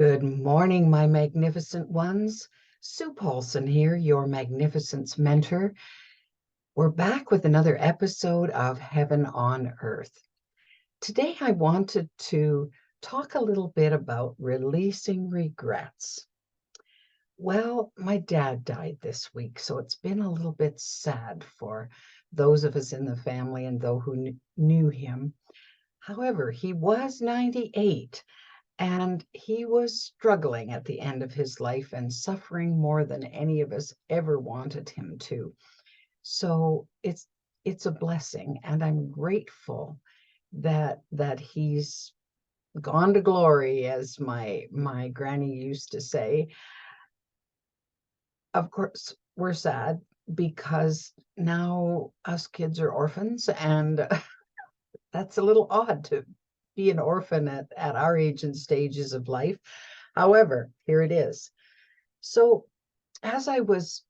Good morning, my magnificent ones. Sue Paulson here, your magnificence mentor. We're back with another episode of Heaven on Earth. Today, I wanted to talk a little bit about releasing regrets. Well, my dad died this week, so it's been a little bit sad for those of us in the family and those who knew him. However, he was 98. And he was struggling at the end of his life and suffering more than any of us ever wanted him to. So it's a blessing, and I'm grateful that he's gone to glory, as my granny used to say. Of course, we're sad because now us kids are orphans, and that's a little odd to be an orphan at our age and stages of life. However, here it is. So as I was,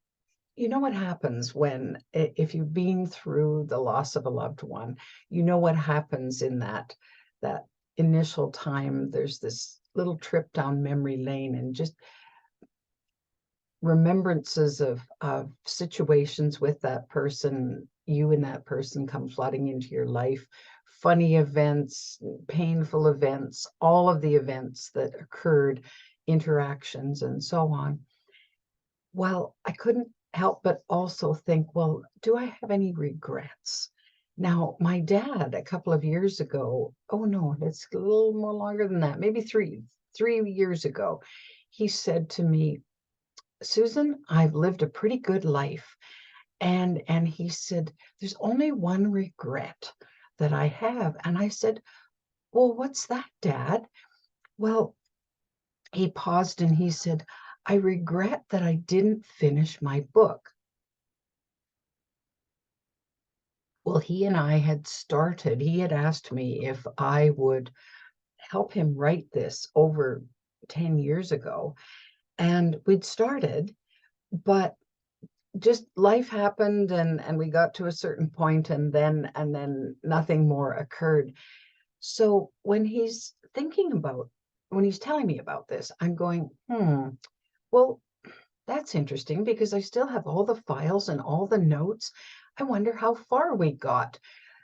you know what happens when, if you've been through the loss of a loved one, you know what happens in that initial time. There's this little trip down memory lane and just remembrances of situations with that person. You and that person come flooding into your life, funny events, painful events, all of the events that occurred, interactions, and so on. Well, I couldn't help but also think, well, do I have any regrets? Now, my dad, a couple of years ago, oh no, it's a little more longer than that, maybe three years ago, he said to me, Susan, I've lived a pretty good life. And he said, there's only one regret that I have. And I said, well, what's that, Dad? Well, he paused and he said, I regret that I didn't finish my book. Well, he and I had started, he had asked me if I would help him write this over 10 years ago. And we'd started, but just life happened, and we got to a certain point, and then nothing more occurred. So when he's telling me about this, I'm going, well, that's interesting, because I still have all the files and all the notes. I wonder how far we got,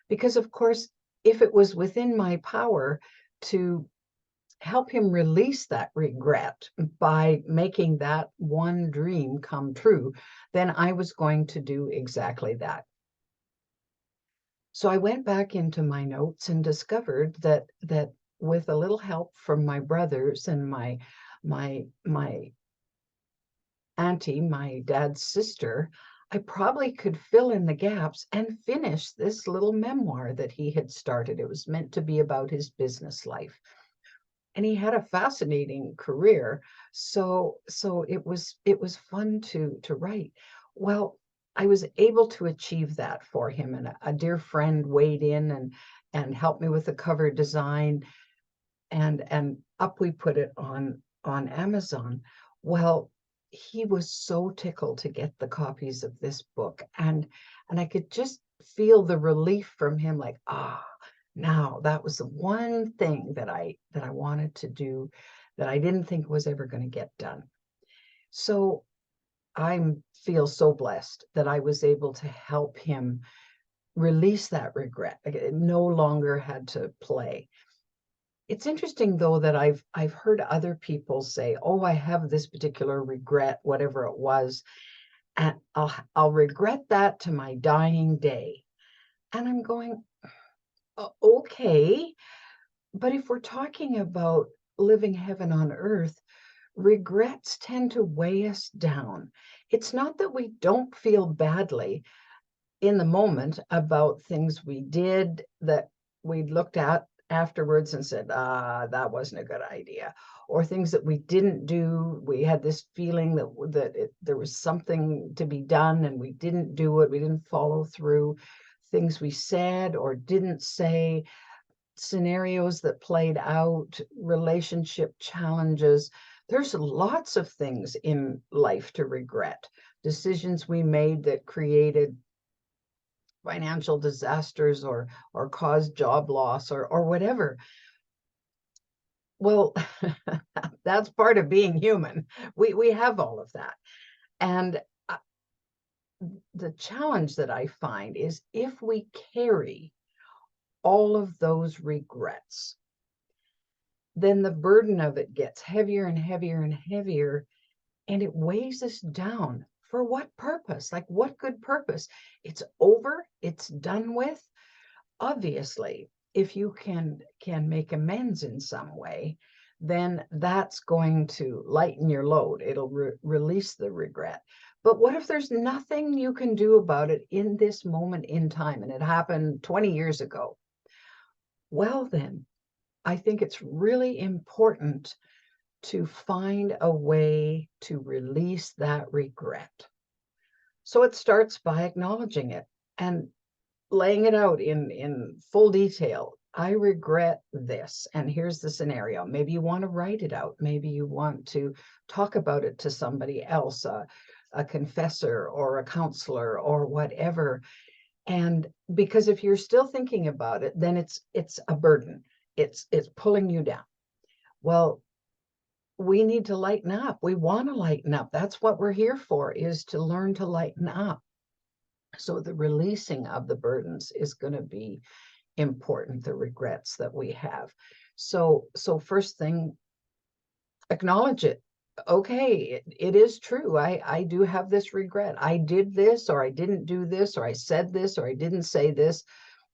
because of course, if it was within my power to help him release that regret by making that one dream come true, then I was going to do exactly that. So I went back into my notes and discovered that with a little help from my brothers and my auntie, my dad's sister, I probably could fill in the gaps and finish this little memoir that he had started. It was meant to be about his business life. And he had a fascinating career. So it was fun to write. Well, I was able to achieve that for him, and a dear friend weighed in and helped me with the cover design, and up we put it on Amazon. Well, he was so tickled to get the copies of this book, and I could just feel the relief from him, like, now that was the one thing that I wanted to do that I didn't think was ever going to get done. So I feel so blessed that I was able to help him release that regret. It no longer had to play. It's interesting, though, that I've heard other people say, "Oh, I have this particular regret, whatever it was, and I'll regret that to my dying day." And I'm going, okay, but if we're talking about living heaven on earth, regrets tend to weigh us down. It's not that we don't feel badly in the moment about things we did that we looked at afterwards and said, that wasn't a good idea, or things that we didn't do. We had this feeling that there was something to be done and we didn't do it. We didn't follow through. Things we said or didn't say, scenarios that played out, relationship challenges. There's lots of things in life to regret. Decisions we made that created financial disasters or caused job loss or whatever. Well, that's part of being human. We have all of that. And uh, the challenge that I find is if we carry all of those regrets, then the burden of it gets heavier and heavier and heavier, and it weighs us down. For what purpose? Like, what good purpose? It's over, it's done with. Obviously, if you can make amends in some way, then that's going to lighten your load. It'll release the regret. But what if there's nothing you can do about it in this moment in time and it happened 20 years ago? Well, then I think it's really important to find a way to release that regret. So it starts by acknowledging it and laying it out in full detail. I regret this, and here's the scenario. Maybe you want to write it out. Maybe you want to talk about it to somebody else, a confessor or a counselor or whatever. And because if you're still thinking about it, then it's a burden. It's pulling you down. Well, we need to lighten up. We want to lighten up. That's what we're here for, is to learn to lighten up. So the releasing of the burdens is going to be important, the regrets that we have. So first thing, acknowledge it. Okay, it is true. I do have this regret. I did this, or I didn't do this, or I said this, or I didn't say this,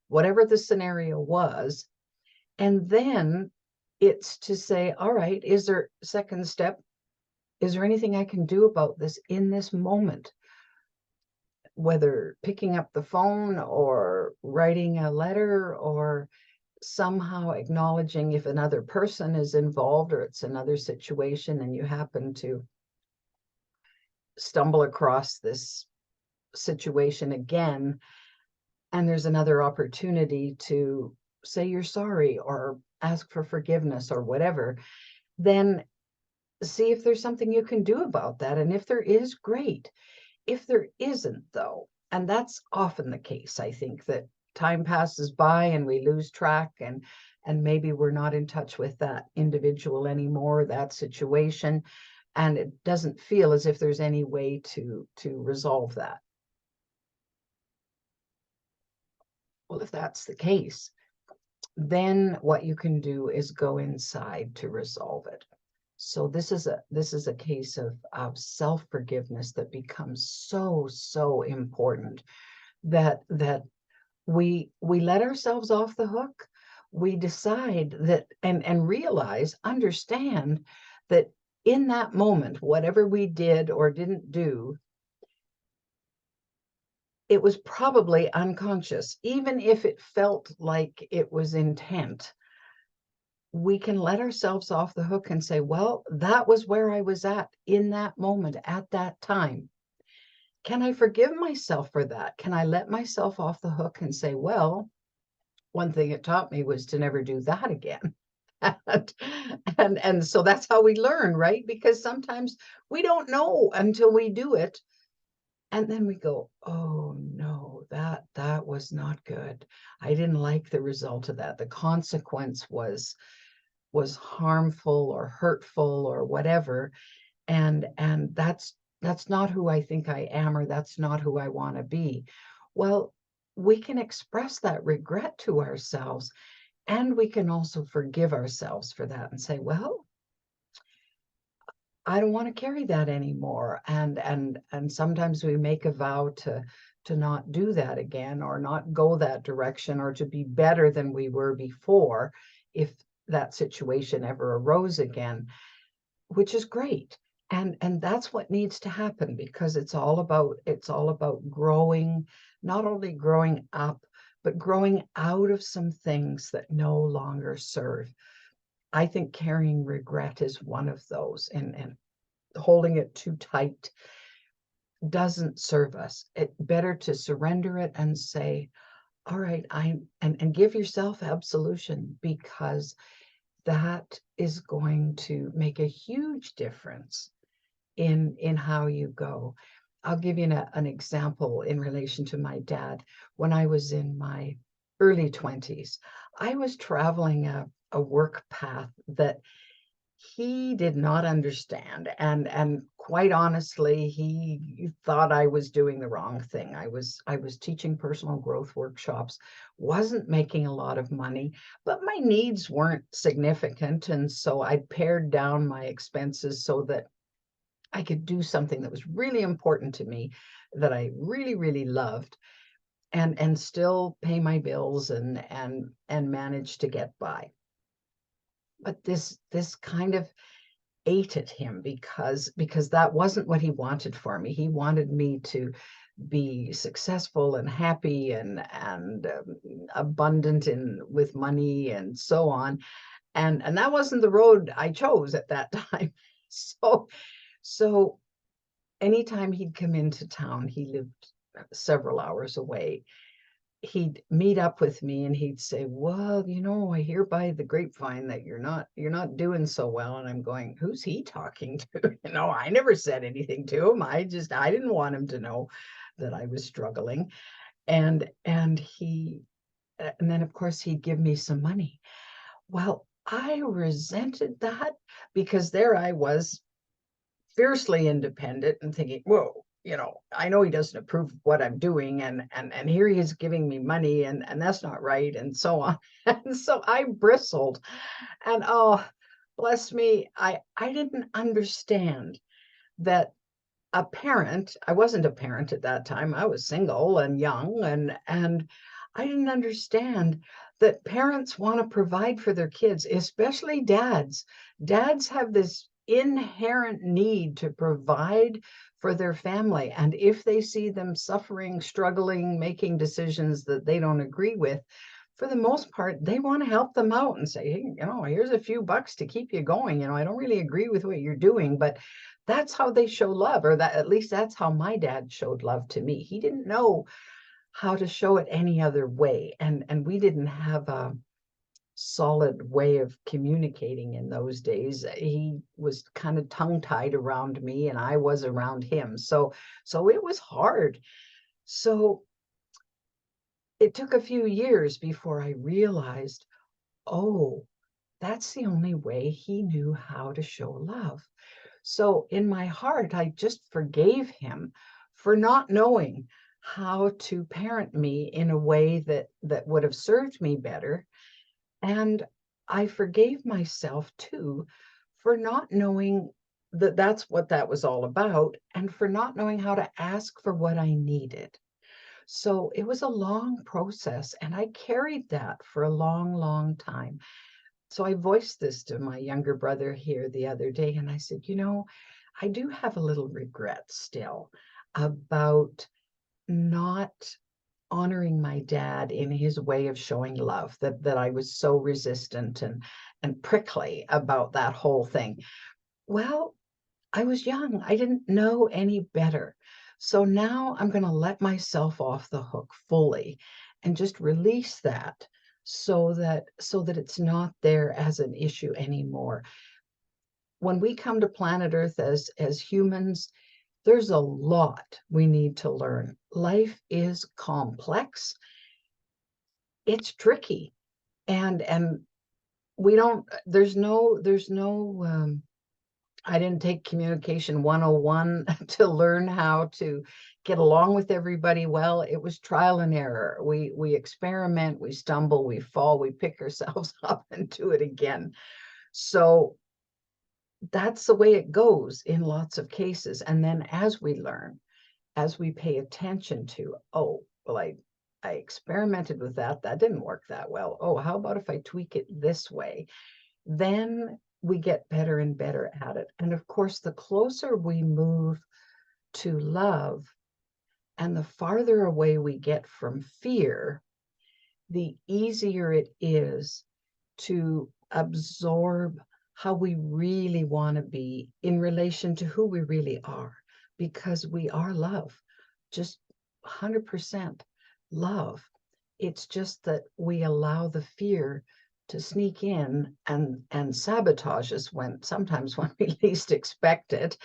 whatever the scenario was. And then it's to say, all right, is there, second step, is there anything I can do about this in this moment? Whether picking up the phone or writing a letter or somehow acknowledging if another person is involved or it's another situation and you happen to stumble across this situation again, and there's another opportunity to say you're sorry or ask for forgiveness or whatever, then see if there's something you can do about that. And if there is, great. If there isn't, though, and that's often the case, I think, that time passes by and we lose track, and maybe we're not in touch with that individual anymore, that situation, and it doesn't feel as if there's any way to resolve that. Well, if that's the case, then what you can do is go inside to resolve it. So this is a case of self-forgiveness that becomes so important, that we let ourselves off the hook. We decide that, and realize, understand that in that moment, whatever we did or didn't do, it was probably unconscious. Even if it felt like it was intent, we can let ourselves off the hook and say, well, that was where I was at in that moment, at that time. Can I forgive myself for that? Can I let myself off the hook and say, well, one thing it taught me was to never do that again. and, and so that's how we learn, right? Because sometimes we don't know until we do it. And then we go, oh no, that was not good. I didn't like the result of that. The consequence was harmful or hurtful or whatever. And that's not who I think I am, or that's not who I want to be. Well, we can express that regret to ourselves, and we can also forgive ourselves for that and say, well, I don't want to carry that anymore. And sometimes we make a vow to not do that again, or not go that direction, or to be better than we were before if that situation ever arose again, which is great. And that's what needs to happen, because it's all about growing, not only growing up, but growing out of some things that no longer serve. I think carrying regret is one of those, and holding it too tight doesn't serve us. It's better to surrender it and say, all right, and give yourself absolution, because that is going to make a huge difference in how you go. I'll give you an example in relation to my dad. When I was in my early 20s, I was traveling a work path that he did not understand, and quite honestly, he thought I was doing the wrong thing. I was teaching personal growth workshops, wasn't making a lot of money, but my needs weren't significant, and so I pared down my expenses so that I could do something that was really important to me, that I really, really loved, and still pay my bills and manage to get by. But this kind of ate at him because that wasn't what he wanted for me. He wanted me to be successful and happy and abundant in with money and so on. And that wasn't the road I chose at that time. So anytime he'd come into town, he lived several hours away, he'd meet up with me and he'd say, "Well, I hear by the grapevine that you're not doing so well." And I'm going, "Who's he talking to?" I never said anything to him. I didn't want him to know that I was struggling. And then of course he'd give me some money. Well, I resented that because there I was, fiercely independent and thinking, whoa, I know he doesn't approve of what I'm doing, and here he is giving me money, and that's not right, and so on. And so I bristled, and oh, bless me, I didn't understand that I wasn't a parent at that time. I was single and young, and I didn't understand that parents want to provide for their kids, especially dads. Dads have this inherent need to provide for their family. And if they see them suffering, struggling, making decisions that they don't agree with, for the most part, they want to help them out and say, "Hey, here's a few bucks to keep you going. I don't really agree with what you're doing, but that's how they show love," or that at least that's how my dad showed love to me. He didn't know how to show it any other way, and we didn't have a solid way of communicating in those days. He was kind of tongue-tied around me, and I was around him. So it was hard. So it took a few years before I realized, oh, that's the only way he knew how to show love. So in my heart, I just forgave him for not knowing how to parent me in a way that would have served me better. And I forgave myself too for not knowing that that's what that was all about, and for not knowing how to ask for what I needed. So it was a long process, and I carried that for a long, long time. So I voiced this to my younger brother here the other day, and I said, I do have a little regret still about not honoring my dad in his way of showing love, that I was so resistant and prickly about that whole thing. Well, I was young. I didn't know any better. So now I'm going to let myself off the hook fully and just release that so that it's not there as an issue anymore. When we come to planet Earth as humans, there's a lot we need to learn. Life is complex. It's tricky. And we don't there's no I didn't take communication 101 to learn how to get along with everybody well. It was trial and error. We experiment, we stumble, we fall, we pick ourselves up and do it again. So that's the way it goes in lots of cases. And then as we learn, as we pay attention to, oh, well, I experimented with that. That didn't work that well. Oh, how about if I tweak it this way? Then we get better and better at it. And of course, the closer we move to love and the farther away we get from fear, the easier it is to absorb how we really want to be in relation to who we really are, because we are love, just 100% love. It's just that we allow the fear to sneak in and sabotage us sometimes when we least expect it.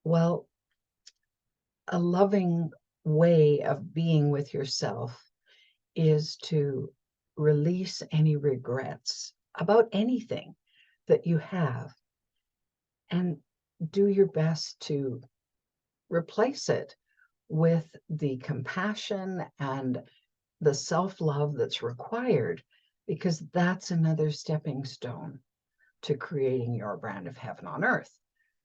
Well, a loving way of being with yourself is to release any regrets about anything that you have, and do your best to replace it with the compassion and the self-love that's required, because that's another stepping stone to creating your brand of heaven on earth.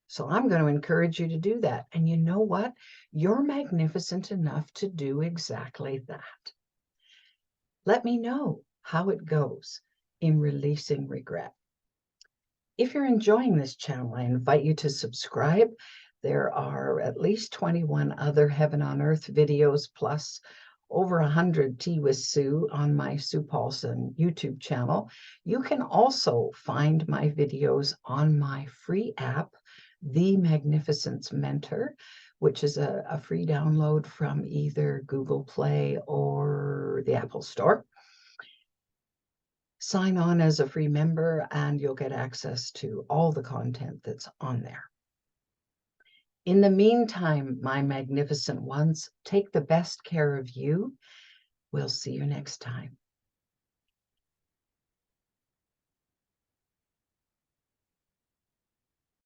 So I'm going to encourage you to do that. And you know what? You're magnificent enough to do exactly that. Let me know how it goes in releasing regret. If you're enjoying this channel, I invite you to subscribe. There are at least 21 other Heaven on Earth videos, plus over 100 Tea with Sue on my Sue Paulson YouTube channel. You can also find my videos on my free app, The Magnificence Mentor, which is a free download from either Google Play or the Apple Store. Sign on as a free member and you'll get access to all the content that's on there. In the meantime, my magnificent ones, take the best care of you. We'll see you next time.